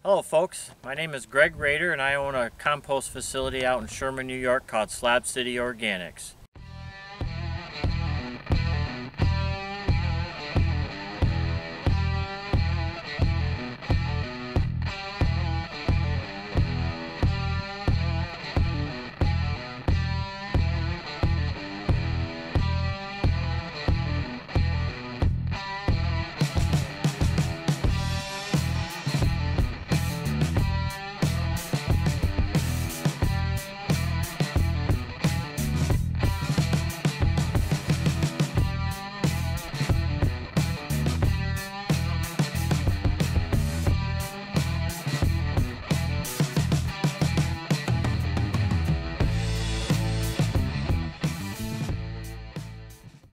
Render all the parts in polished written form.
Hello folks, my name is Greg Rader and I own a compost facility out in Sherman, New York called Slab City Organics.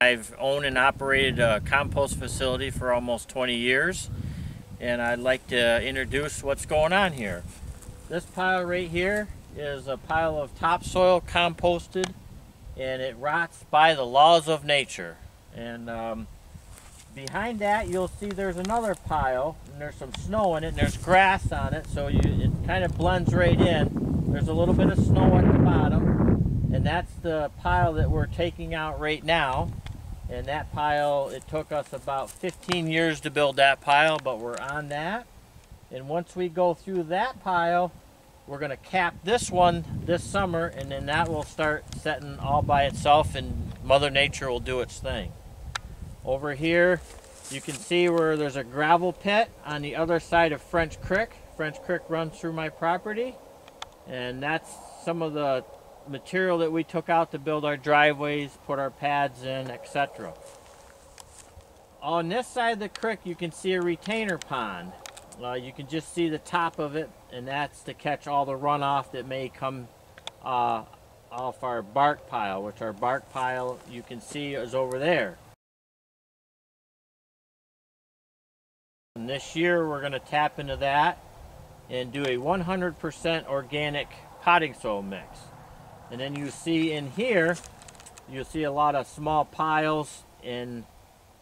I've owned and operated a compost facility for almost 20 years, and I'd like to introduce what's going on here. This pile right here is a pile of topsoil composted, and it rots by the laws of nature. And behind that you'll see there's another pile, and there's some snow in it, and there's grass on it, so it kind of blends right in. There's a little bit of snow at the bottom, and that's the pile that we're taking out right now. And that pile, it took us about 15 years to build that pile, but we're on that. And once we go through that pile, we're going to cap this one this summer, and then that will start setting all by itself and Mother Nature will do its thing. Over here, you can see where there's a gravel pit on the other side of French Creek. French Creek runs through my property, and that's some of the material that we took out to build our driveways, put our pads in, etc. On this side of the creek you can see a retainer pond. You can just see the top of it, and that's to catch all the runoff that may come off our bark pile, which our bark pile you can see is over there. And this year we're going to tap into that and do a 100% organic potting soil mix. And then you see in here, you'll see a lot of small piles, and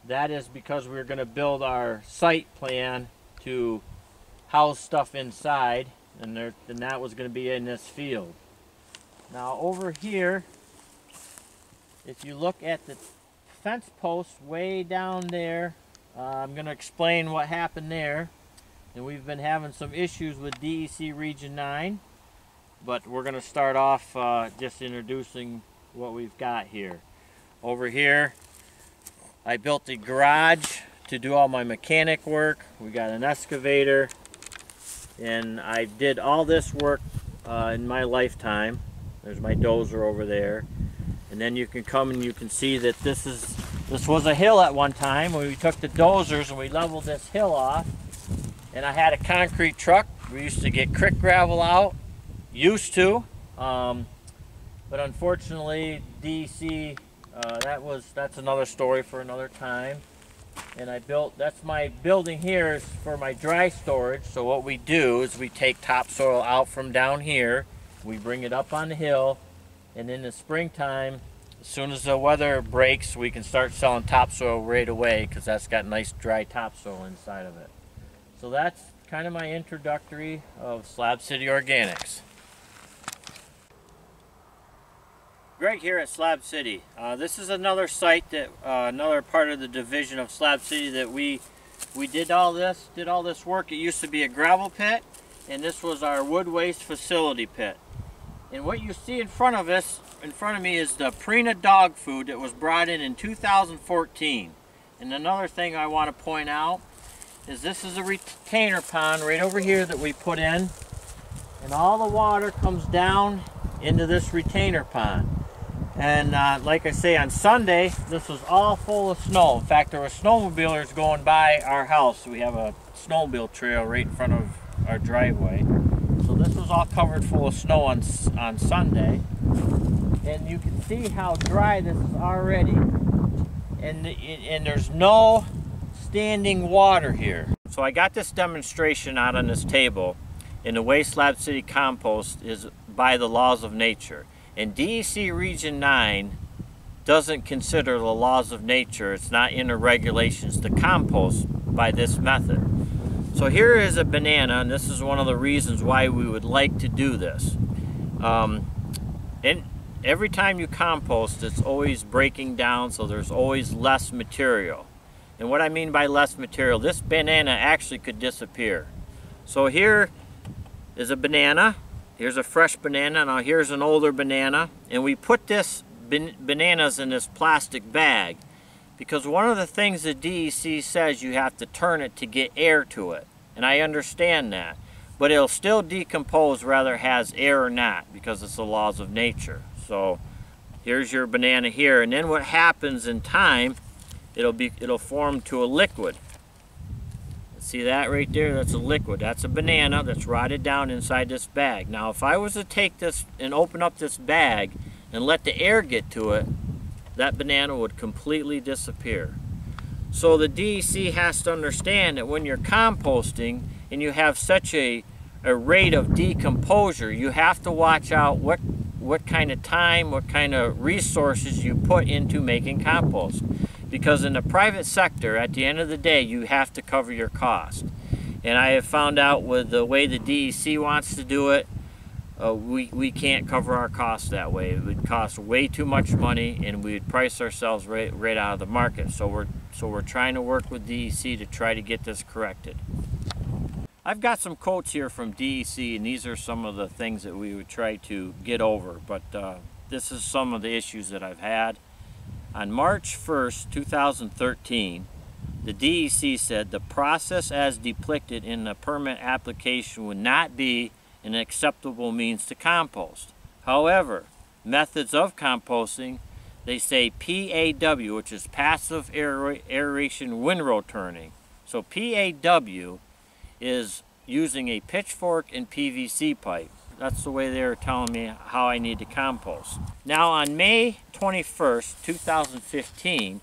that is because we're going to build our site plan to house stuff inside, and that was going to be in this field. Now over here, if you look at the fence post way down there, I'm going to explain what happened there. And we've been having some issues with D.E.C. Region 9. But we're going to start off just introducing what we've got here. Over here, I built a garage to do all my mechanic work. We got an excavator, and I did all this work in my lifetime. There's my dozer over there. And then you can come and you can see that this was a hill at one time when we took the dozers and we leveled this hill off. And I had a concrete truck. We used to get creek gravel out. Used to, but unfortunately D.E.C. That's another story for another time. And that's my building here is for my dry storage. So what we do is we take topsoil out from down here, we bring it up on the hill, and in the springtime, as soon as the weather breaks, we can start selling topsoil right away because that's got nice dry topsoil inside of it. So that's kind of my introductory of Slab City Organics. Greg here at Slab City. This is another site that another part of the division of Slab City that we did all this work. It used to be a gravel pit, and this was our wood waste facility pit. And what you see in front of me is the Purina dog food that was brought in 2014. And another thing I want to point out is this is a retainer pond right over here that we put in, and all the water comes down into this retainer pond. And like I say, on Sunday, this was all full of snow. In fact, there were snowmobilers going by our house. We have a snowmobile trail right in front of our driveway. So this was all covered full of snow on Sunday. And you can see how dry this is already. And there's no standing water here. So I got this demonstration out on this table. And the way Slab City compost is by the laws of nature. And D.E.C. Region 9 doesn't consider the laws of nature. It's not in the regulations to compost by this method. So here is a banana, and this is one of the reasons why we would like to do this. And every time you compost, it's always breaking down, so there's always less material. And what I mean by less material, this banana actually could disappear. So here is a banana. Here's a fresh banana. Now here's an older banana. And we put this bananas in this plastic bag because one of the things the DEC says you have to turn it to get air to it. And I understand that. But it'll still decompose whether it has air or not because it's the laws of nature. So here's your banana here. And then what happens in time, it'll form to a liquid. See that right there? That's a liquid. That's a banana that's rotted down inside this bag. Now if I was to take this and open up this bag and let the air get to it, that banana would completely disappear. So the DEC has to understand that when you're composting and you have such a rate of decomposure, you have to watch out what kind of time, what kind of resources you put into making compost. Because in the private sector, at the end of the day, you have to cover your cost. And I have found out with the way the DEC wants to do it, we can't cover our costs that way. It would cost way too much money, and we would price ourselves right out of the market. So we're trying to work with DEC to try to get this corrected. I've got some quotes here from DEC, and these are some of the things that we would try to get over. But this is some of the issues that I've had. On March 1st, 2013, the DEC said the process as depicted in the permit application would not be an acceptable means to compost. However, methods of composting, they say PAW, which is passive aeration windrow turning. So PAW is using a pitchfork and PVC pipe. That's the way they were telling me how I need to compost. Now on May 21st, 2015,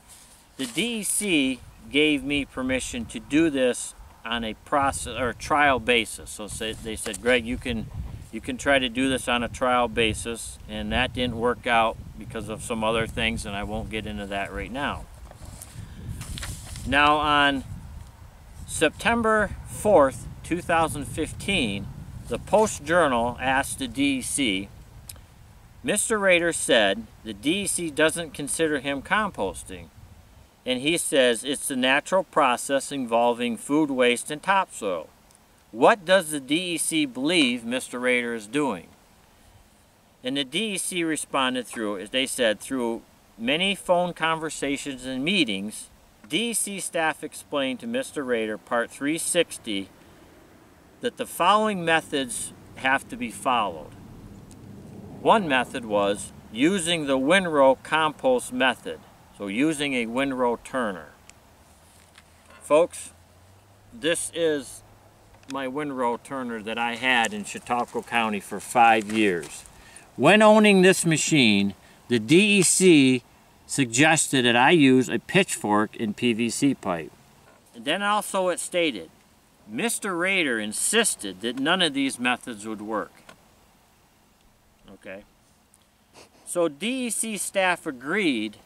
the DEC gave me permission to do this on a process or trial basis. So they said, Greg, you can try to do this on a trial basis, and that didn't work out because of some other things, and I won't get into that right now. Now on September 4th, 2015, the Post-Journal asked the DEC, Mr. Rader said the DEC doesn't consider him composting, and he says it's the natural process involving food waste and topsoil. What does the DEC believe Mr. Rader is doing? And the DEC responded they said, through many phone conversations and meetings, DEC staff explained to Mr. Rader, Part 360, that the following methods have to be followed. One method was using the windrow compost method, so using a windrow turner. Folks, this is my windrow turner that I had in Chautauqua County for 5 years. When owning this machine, the DEC suggested that I use a pitchfork and PVC pipe. And then also it stated, Mr. Rader insisted that none of these methods would work. Okay. So DEC staff agreed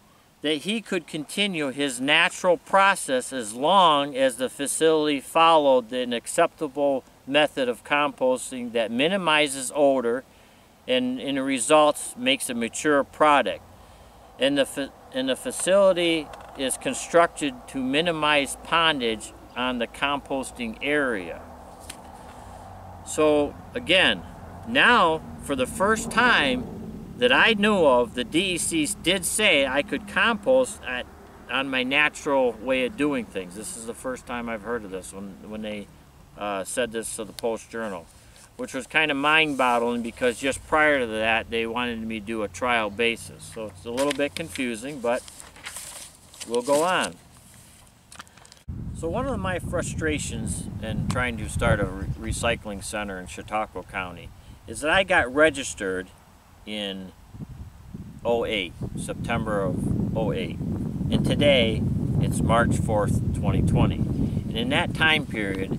that he could continue his natural process as long as the facility followed an acceptable method of composting that minimizes odor and in the results makes a mature product. And the facility is constructed to minimize pondage on the composting area. So again, now for the first time that I knew of, the DEC did say I could compost on my natural way of doing things. This is the first time I've heard of this when they said this to the Post-Journal, which was kind of mind-boggling because just prior to that they wanted me to do a trial basis. So it's a little bit confusing, but we'll go on. So one of my frustrations in trying to start a recycling center in Chautauqua County is that I got registered in 08, September of 08. And today, it's March 4th, 2020. And in that time period,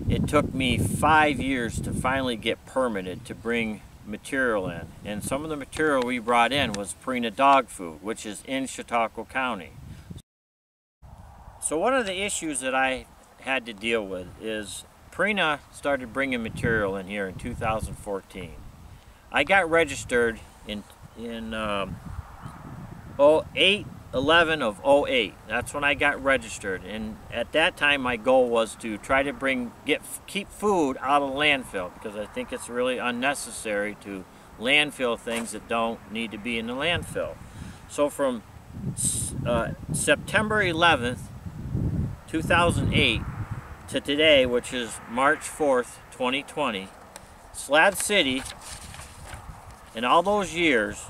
it took me 5 years to finally get permitted to bring material in. And some of the material we brought in was Purina dog food, which is in Chautauqua County. So one of the issues that I had to deal with is Prina started bringing material in here in 2014. I got registered in 11 of 08. That's when I got registered, and at that time my goal was to try to keep food out of the landfill, because I think it's really unnecessary to landfill things that don't need to be in the landfill. So from September 11th 2008 to today, which is March 4th 2020, Slab City in all those years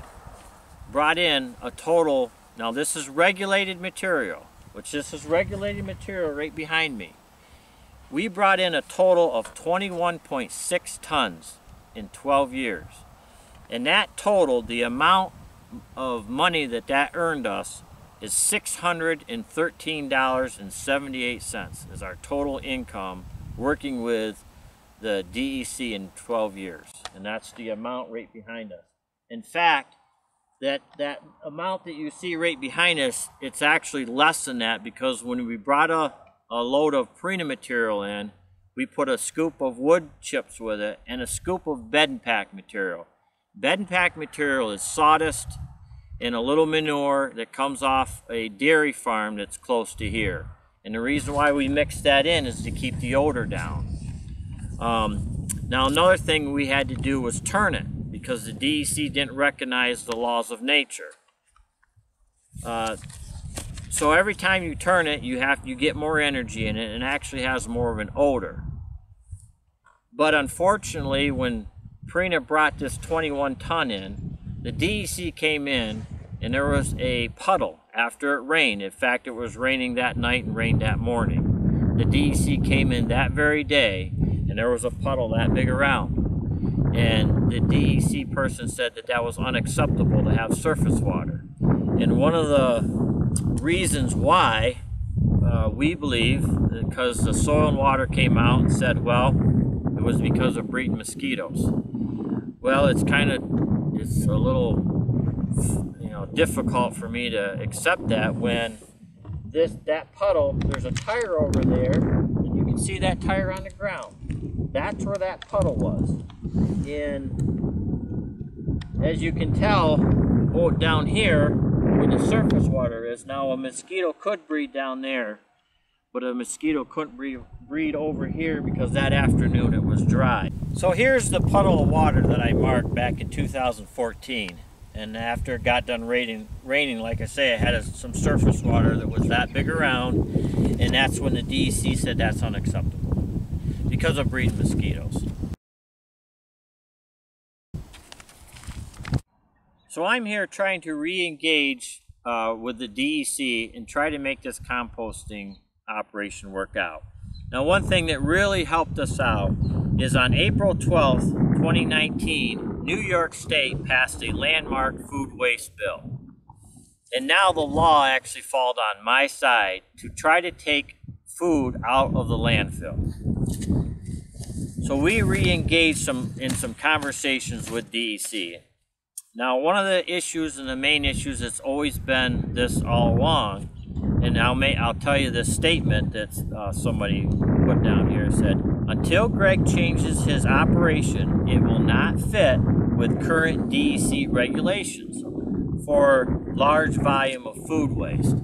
brought in a total, now this is regulated material, which this is regulated material right behind me. We brought in a total of 21.6 tons in 12 years. And that totaled, the amount of money that earned us is $613.78 is our total income working with the DEC in 12 years. And that's the amount right behind us. In fact, that amount that you see right behind us, it's actually less than that, because when we brought a load of Prina material in, we put a scoop of wood chips with it and a scoop of bed and pack material. Bed and pack material is sawdust and a little manure that comes off a dairy farm that's close to here. And the reason why we mix that in is to keep the odor down. Now another thing we had to do was turn it, because the DEC didn't recognize the laws of nature. So every time you turn it, you get more energy in it, and it actually has more of an odor. But unfortunately, when Prina brought this 21 ton in, the DEC came in and there was a puddle after it rained. In fact, it was raining that night and rained that morning. The DEC came in that very day and there was a puddle that big around. And the DEC person said that that was unacceptable to have surface water. And one of the reasons why we believe, because the soil and water came out and said, well, it was because of breeding mosquitoes. Well, it's a little, difficult for me to accept that when that puddle, there's a tire over there, and you can see that tire on the ground. That's where that puddle was. And as you can tell, down here where the surface water is, now a mosquito could breed down there, but a mosquito couldn't breed over here because that afternoon it was dry. So here's the puddle of water that I marked back in 2014. And after it got done raining, like I say, I had some surface water that was that big around, and that's when the DEC said that's unacceptable because of breeding mosquitoes. So I'm here trying to re-engage with the DEC and try to make this composting operation work out. Now, one thing that really helped us out is on April 12th, 2019, New York State passed a landmark food waste bill. And now the law actually falls on my side to try to take food out of the landfill. So we re-engaged in some conversations with DEC. Now, one of the issues and the main issues that's always been this all along, and I'll tell you this statement that somebody put down here, said, until Greg changes his operation, it will not fit with current DEC regulations for large volume of food waste.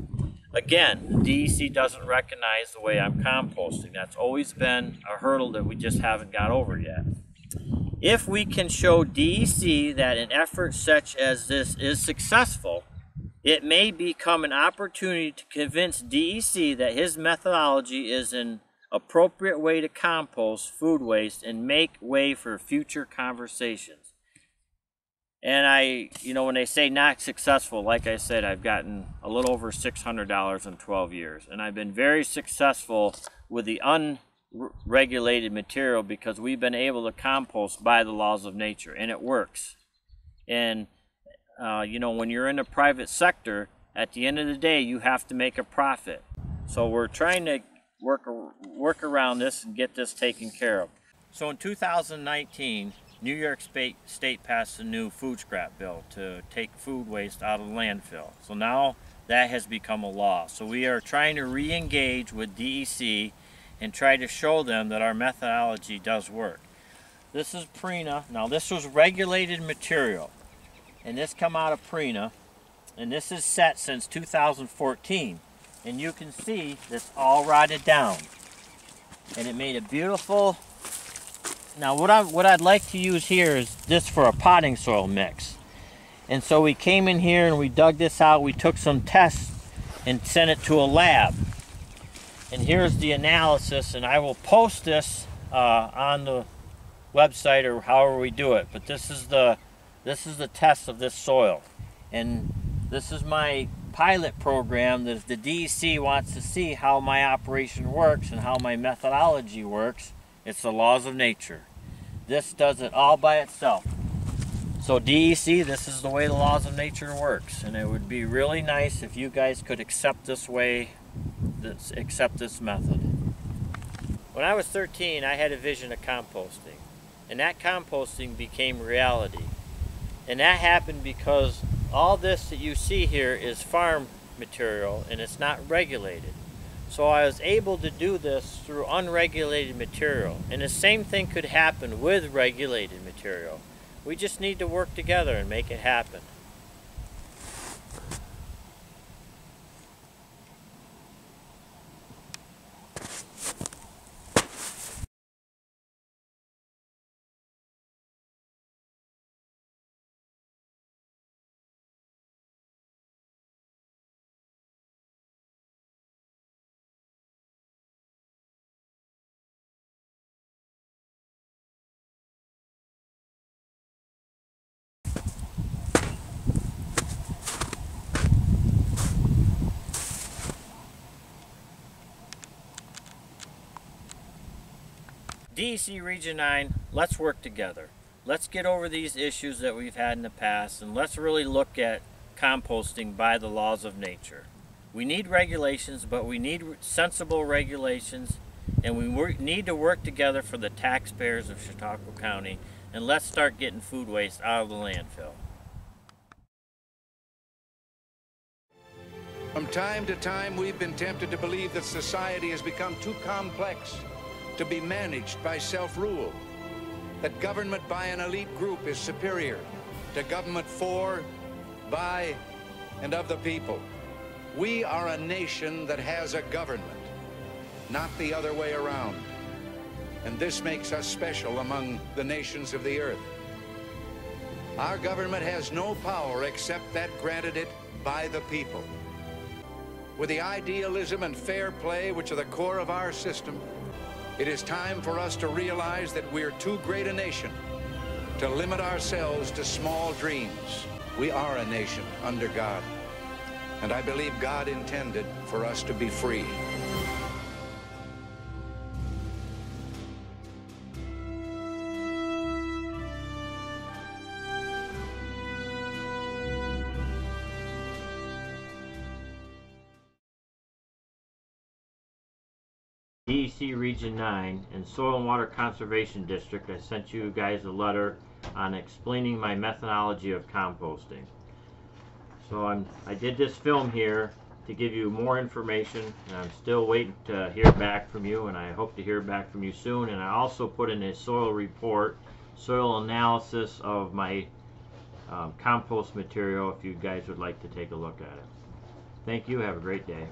Again, the DEC doesn't recognize the way I'm composting. That's always been a hurdle that we just haven't got over yet. If we can show DEC that an effort such as this is successful, it may become an opportunity to convince DEC that his methodology is an appropriate way to compost food waste and make way for future conversations. And when they say not successful, like I said, I've gotten a little over $600 in 12 years. And I've been very successful with the unregulated material because we've been able to compost by the laws of nature, and it works. And when you're in the private sector, at the end of the day, you have to make a profit. So we're trying to work around this and get this taken care of. So in 2019, New York State passed a new food scrap bill to take food waste out of the landfill. So now that has become a law. So we are trying to re-engage with DEC and try to show them that our methodology does work. This is Prina. Now this was regulated material, and this come out of Prina, and this is set since 2014, and you can see this all rotted down, and it made a beautiful. Now what I'd like to use here is this for a potting soil mix. And so we came in here and we dug this out, we took some tests and sent it to a lab. And here's the analysis, and I will post this on the website or however we do it. But this is the test of this soil. And this is my pilot program that if the D.E.C. wants to see how my operation works and how my methodology works, it's the laws of nature. This does it all by itself. So D.E.C., this is the way the laws of nature works, and it would be really nice if you guys could accept this method. When I was 13, I had a vision of composting, and that composting became reality. And that happened because all this that you see here is farm material, and it's not regulated. So I was able to do this through unregulated material, and the same thing could happen with regulated material. We just need to work together and make it happen. D.E.C. Region 9, let's work together. Let's get over these issues that we've had in the past, and let's really look at composting by the laws of nature. We need regulations, but we need sensible regulations, and we need to work together for the taxpayers of Chautauqua County, and let's start getting food waste out of the landfill. From time to time, we've been tempted to believe that society has become too complex to be managed by self-rule, that government by an elite group is superior to government for, by, and of the people. We are a nation that has a government, not the other way around. And this makes us special among the nations of the earth. Our government has no power except that granted it by the people. With the idealism and fair play which are the core of our system, it is time for us to realize that we're too great a nation to limit ourselves to small dreams. We are a nation under God, and I believe God intended for us to be free. D.E.C. Region 9 and Soil and Water Conservation District, I sent you guys a letter on explaining my methodology of composting. So I did this film here to give you more information, and I'm still waiting to hear back from you, and I hope to hear back from you soon. And I also put in a soil report, soil analysis of my compost material if you guys would like to take a look at it. Thank you. Have a great day.